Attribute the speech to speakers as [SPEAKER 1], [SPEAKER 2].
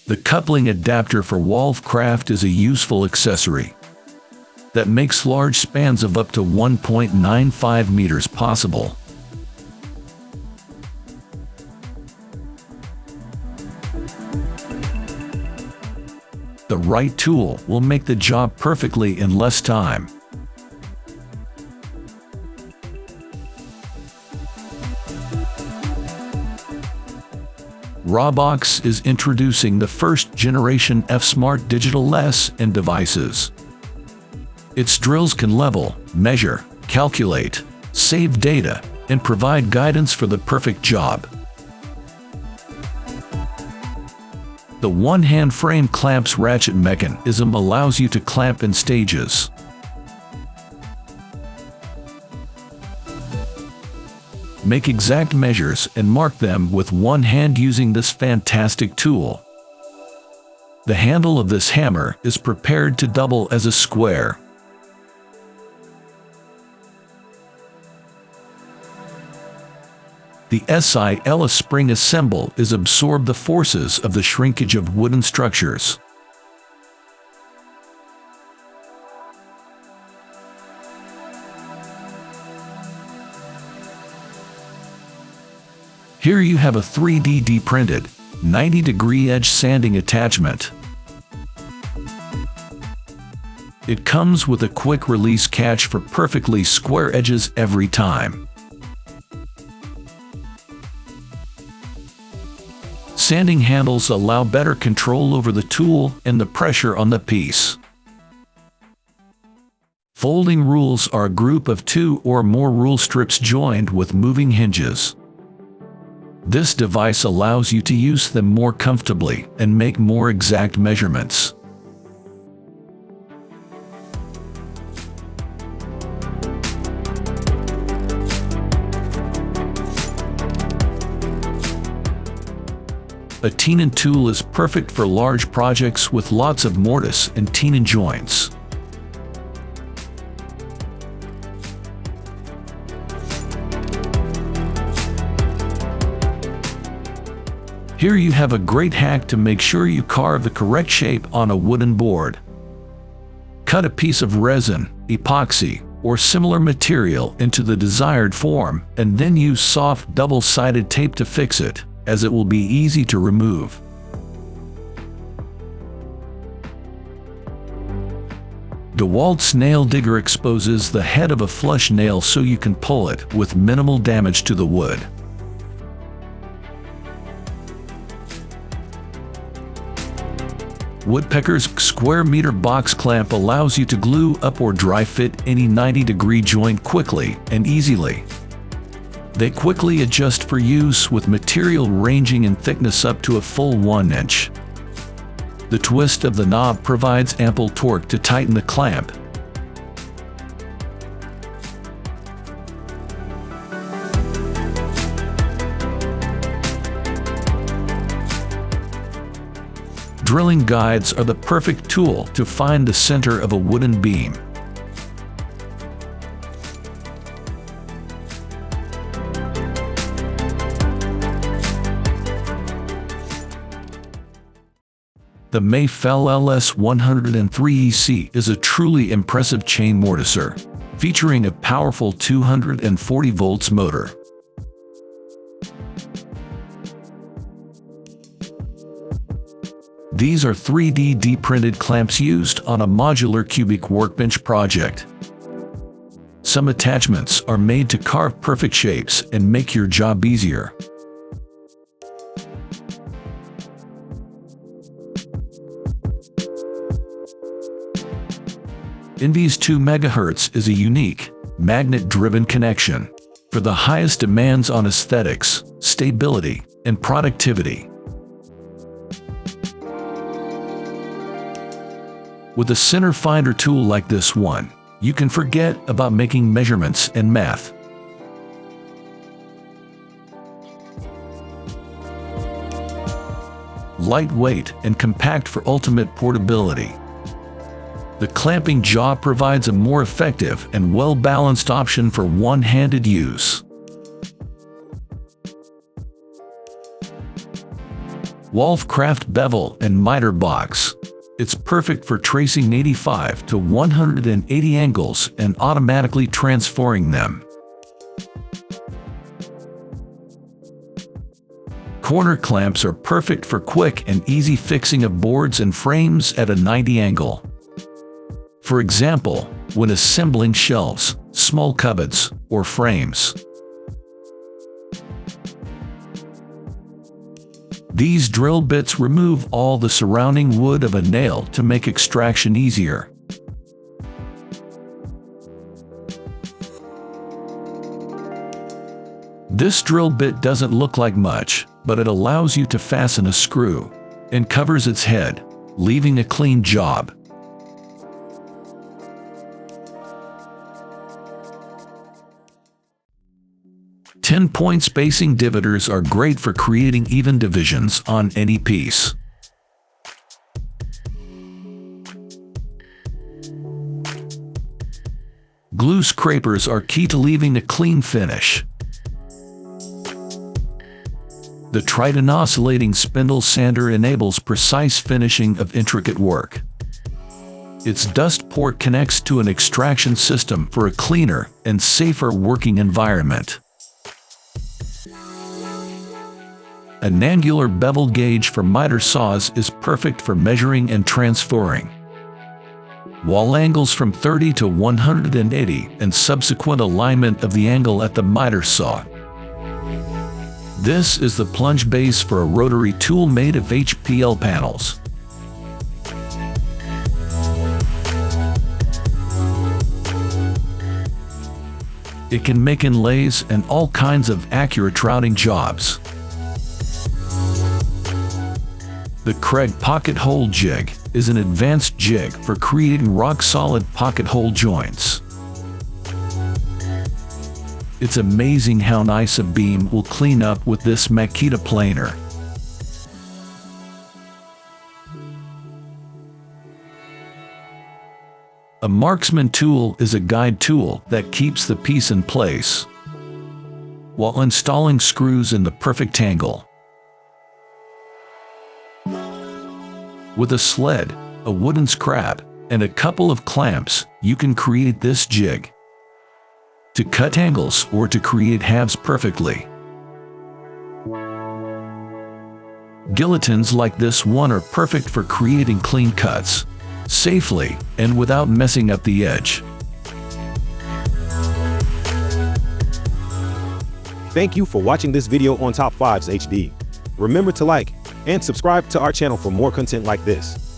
[SPEAKER 1] The coupling adapter for WOODCRAFT is a useful accessory that makes large spans of up to 1.95 meters possible. The right tool will make the job perfectly in less time. ROBBOXTOOLS is introducing the first generation F-Smart digital LES and devices. Its drills can level, measure, calculate, save data, and provide guidance for the perfect job. The one-hand frame clamps ratchet mechanism allows you to clamp in stages. Make exact measures and mark them with one hand using this fantastic tool. The handle of this hammer is prepared to double as a square. The SIL spring assemble is absorb the forces of the shrinkage of wooden structures. Here you have a 3D printed 90-degree edge sanding attachment. It comes with a quick release catch for perfectly square edges every time. Sanding handles allow better control over the tool and the pressure on the piece. Folding rules are a group of 2 or more rule strips joined with moving hinges. This device allows you to use them more comfortably and make more exact measurements. A tenon tool is perfect for large projects with lots of mortise and tenon joints. Here you have a great hack to make sure you carve the correct shape on a wooden board. Cut a piece of resin, epoxy, or similar material into the desired form, and then use soft double-sided tape to fix it, as it will be easy to remove. DEWALT's nail digger exposes the head of a flush nail so you can pull it with minimal damage to the wood. Woodpecker's square meter box clamp allows you to glue up or dry fit any 90-degree joint quickly and easily. They quickly adjust for use with material ranging in thickness up to a full 1 inch. The twist of the knob provides ample torque to tighten the clamp. Drilling guides are the perfect tool to find the center of a wooden beam. The Mayfell LS103EC is a truly impressive chain mortiser, featuring a powerful 240 volts motor. These are 3D printed clamps used on a modular cubic workbench project. Some attachments are made to carve perfect shapes and make your job easier. Envy's 2 MHz is a unique, magnet-driven connection for the highest demands on aesthetics, stability, and productivity. With a center finder tool like this one, you can forget about making measurements and math. Lightweight and compact for ultimate portability. The clamping jaw provides a more effective and well-balanced option for one-handed use. WOODCRAFT Bevel and Miter Box. It's perfect for tracing 85 to 180 angles and automatically transferring them. Corner clamps are perfect for quick and easy fixing of boards and frames at a 90 angle. For example, when assembling shelves, small cupboards, or frames. These drill bits remove all the surrounding wood of a nail to make extraction easier. This drill bit doesn't look like much, but it allows you to fasten a screw and covers its head, leaving a clean job. Ten-point spacing dividers are great for creating even divisions on any piece. Glue scrapers are key to leaving a clean finish. The Triton oscillating spindle sander enables precise finishing of intricate work. Its dust port connects to an extraction system for a cleaner and safer working environment. An angular bevel gauge for miter saws is perfect for measuring and transferring. Wall angles from 30 to 180 and subsequent alignment of the angle at the miter saw. This is the plunge base for a rotary tool made of HPL panels. It can make inlays and all kinds of accurate routing jobs. The Craig Pocket Hole Jig is an advanced jig for creating rock-solid pocket hole joints. It's amazing how nice a beam will clean up with this Makita planer. A marksman tool is a guide tool that keeps the piece in place while installing screws in the perfect angle. With a sled, a wooden scrap, and a couple of clamps, you can create this jig to cut angles or to create halves perfectly. Guillotines like this one are perfect for creating clean cuts, safely and without messing up the edge.
[SPEAKER 2] Thank you for watching this video on Top 5s HD. Remember to like and subscribe to our channel for more content like this.